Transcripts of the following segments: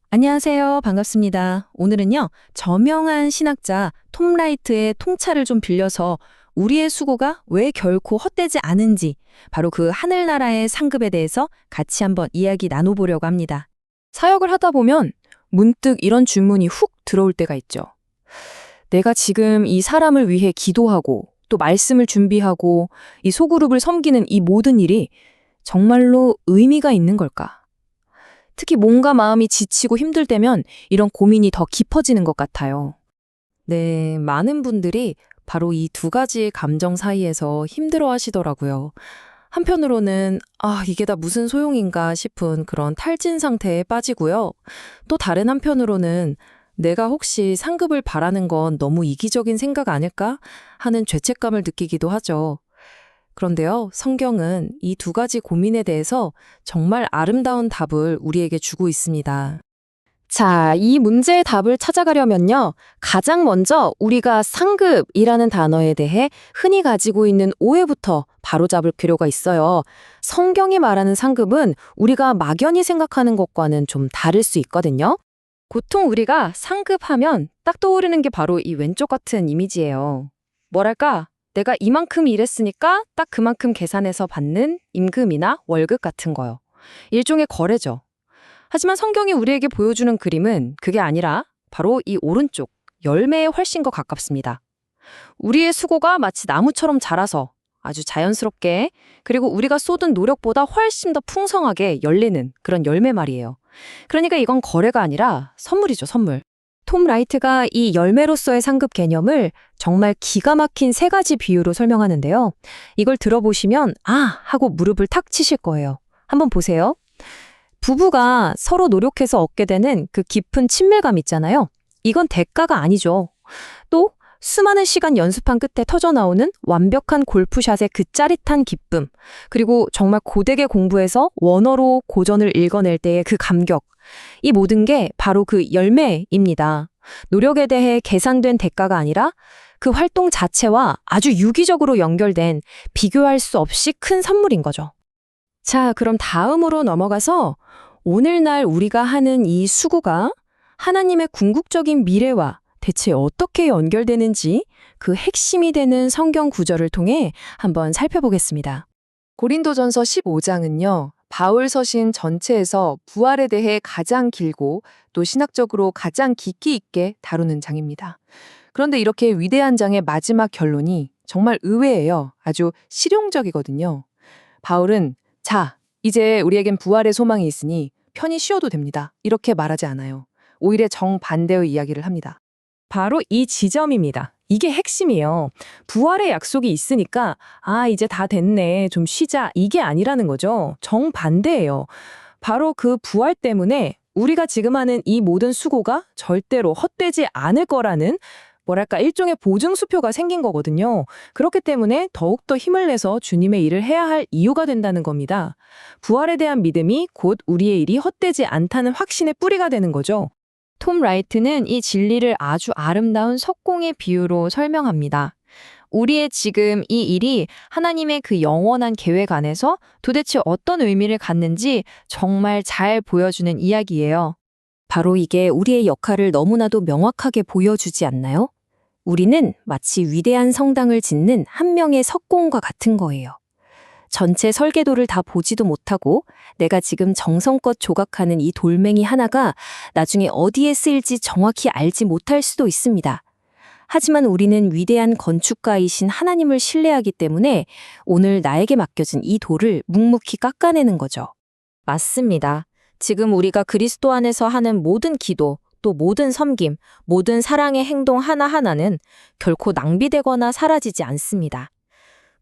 안녕하세요. 반갑습니다. 오늘은요, 저명한 신학자 톰 라이트의 통찰을 좀 빌려서 우리의 수고가 왜 결코 헛되지 않은지, 바로 그 하늘나라의 상급에 대해서 같이 한번 이야기 나눠보려고 합니다. 사역을 하다 보면 문득 이런 질문이 훅 들어올 때가 있죠. 내가 지금 이 사람을 위해 기도하고 또 말씀을 준비하고 이 소그룹을 섬기는 이 모든 일이 정말로 의미가 있는 걸까? 특히 몸과 마음이 지치고 힘들 때면 이런 고민이 더 깊어지는 것 같아요. 네, 많은 분들이 바로 이 두 가지 감정 사이에서 힘들어 하시더라고요. 한편으로는 이게 다 무슨 소용인가 싶은 그런 탈진 상태에 빠지고요. 또 다른 한편으로는 내가 혹시 상급을 바라는 건 너무 이기적인 생각 아닐까 하는 죄책감을 느끼기도 하죠. 그런데요, 성경은 이 두 가지 고민에 대해서 정말 아름다운 답을 우리에게 주고 있습니다. 자, 이 문제의 답을 찾아가려면요, 가장 먼저 우리가 상급이라는 단어에 대해 흔히 가지고 있는 오해부터 바로잡을 필요가 있어요. 성경이 말하는 상급은 우리가 막연히 생각하는 것과는 좀 다를 수 있거든요. 보통 우리가 상급하면 딱 떠오르는 게 바로 이 왼쪽 같은 이미지예요. 뭐랄까, 내가 이만큼 일했으니까 딱 그만큼 계산해서 받는 임금이나 월급 같은 거요. 일종의 거래죠. 하지만 성경이 우리에게 보여주는 그림은 그게 아니라 바로 이 오른쪽, 열매에 훨씬 더 가깝습니다. 우리의 수고가 마치 나무처럼 자라서 아주 자연스럽게, 그리고 우리가 쏟은 노력보다 훨씬 더 풍성하게 열리는 그런 열매 말이에요. 그러니까 이건 거래가 아니라 선물이죠, 선물. 톰 라이트가 이 열매로서의 상급 개념을 정말 기가 막힌 세 가지 비유로 설명하는데요. 이걸 들어보시면 하고 무릎을 탁 치실 거예요. 한번 보세요. 부부가 서로 노력해서 얻게 되는 그 깊은 친밀감 있잖아요. 이건 대가가 아니죠. 또 수많은 시간 연습한 끝에 터져나오는 완벽한 골프샷의 그 짜릿한 기쁨, 그리고 정말 고되게 공부해서 원어로 고전을 읽어낼 때의 그 감격, 이 모든 게 바로 그 열매입니다. 노력에 대해 계산된 대가가 아니라 그 활동 자체와 아주 유기적으로 연결된 비교할 수 없이 큰 선물인 거죠. 자, 그럼 다음으로 넘어가서 오늘날 우리가 하는 이 수고가 하나님의 궁극적인 미래와 대체 어떻게 연결되는지 그 핵심이 되는 성경 구절을 통해 한번 살펴보겠습니다. 고린도전서 15장은요. 바울 서신 전체에서 부활에 대해 가장 길고 또 신학적으로 가장 깊이 있게 다루는 장입니다. 그런데 이렇게 위대한 장의 마지막 결론이 정말 의외예요. 아주 실용적이거든요. 바울은 자, 이제 우리에겐 부활의 소망이 있으니 편히 쉬어도 됩니다. 이렇게 말하지 않아요. 오히려 정반대의 이야기를 합니다. 바로 이 지점입니다. 이게 핵심이에요. 부활의 약속이 있으니까 이제 다 됐네. 좀 쉬자. 이게 아니라는 거죠. 정반대예요. 바로 그 부활 때문에 우리가 지금 하는 이 모든 수고가 절대로 헛되지 않을 거라는 뭐랄까 일종의 보증수표가 생긴 거거든요. 그렇기 때문에 더욱더 힘을 내서 주님의 일을 해야 할 이유가 된다는 겁니다. 부활에 대한 믿음이 곧 우리의 일이 헛되지 않다는 확신의 뿌리가 되는 거죠. 톰 라이트는 이 진리를 아주 아름다운 석공의 비유로 설명합니다. 우리의 지금 이 일이 하나님의 그 영원한 계획 안에서 도대체 어떤 의미를 갖는지 정말 잘 보여주는 이야기예요. 바로 이게 우리의 역할을 너무나도 명확하게 보여주지 않나요? 우리는 마치 위대한 성당을 짓는 한 명의 석공과 같은 거예요. 전체 설계도를 다 보지도 못하고 내가 지금 정성껏 조각하는 이 돌멩이 하나가 나중에 어디에 쓰일지 정확히 알지 못할 수도 있습니다. 하지만 우리는 위대한 건축가이신 하나님을 신뢰하기 때문에 오늘 나에게 맡겨진 이 돌을 묵묵히 깎아내는 거죠. 맞습니다. 지금 우리가 그리스도 안에서 하는 모든 기도, 또 모든 섬김, 모든 사랑의 행동 하나하나는 결코 낭비되거나 사라지지 않습니다.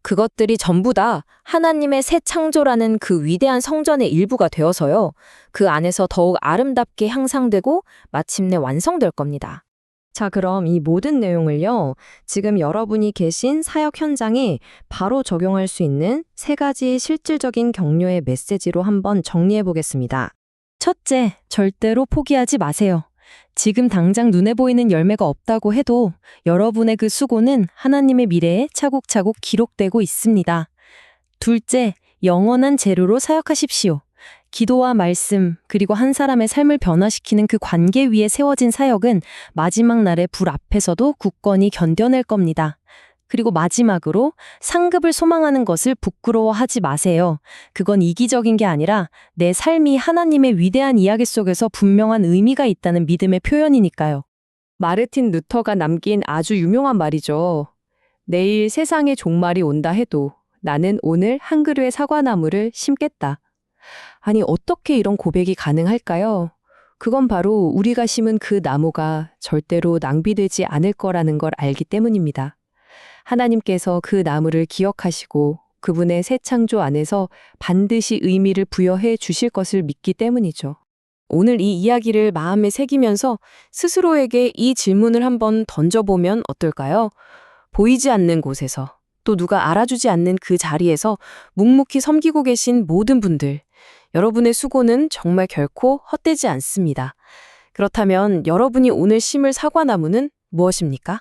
그것들이 전부 다 하나님의 새 창조라는 그 위대한 성전의 일부가 되어서요. 그 안에서 더욱 아름답게 향상되고 마침내 완성될 겁니다. 자, 그럼 이 모든 내용을요. 지금 여러분이 계신 사역 현장에 바로 적용할 수 있는 세 가지 실질적인 격려의 메시지로 한번 정리해 보겠습니다. 첫째, 절대로 포기하지 마세요. 지금 당장 눈에 보이는 열매가 없다고 해도 여러분의 그 수고는 하나님의 미래에 차곡차곡 기록되고 있습니다. 둘째, 영원한 재료로 사역하십시오. 기도와 말씀, 그리고 한 사람의 삶을 변화시키는 그 관계 위에 세워진 사역은 마지막 날의 불 앞에서도 굳건히 견뎌낼 겁니다. 그리고 마지막으로 상급을 소망하는 것을 부끄러워하지 마세요. 그건 이기적인 게 아니라 내 삶이 하나님의 위대한 이야기 속에서 분명한 의미가 있다는 믿음의 표현이니까요. 마르틴 루터가 남긴 아주 유명한 말이죠. 내일 세상의 종말이 온다 해도 나는 오늘 한 그루의 사과나무를 심겠다. 아니, 어떻게 이런 고백이 가능할까요? 그건 바로 우리가 심은 그 나무가 절대로 낭비되지 않을 거라는 걸 알기 때문입니다. 하나님께서 그 나무를 기억하시고 그분의 새 창조 안에서 반드시 의미를 부여해 주실 것을 믿기 때문이죠. 오늘 이 이야기를 마음에 새기면서 스스로에게 이 질문을 한번 던져보면 어떨까요? 보이지 않는 곳에서, 또 누가 알아주지 않는 그 자리에서 묵묵히 섬기고 계신 모든 분들, 여러분의 수고는 정말 결코 헛되지 않습니다. 그렇다면 여러분이 오늘 심을 사과나무는 무엇입니까?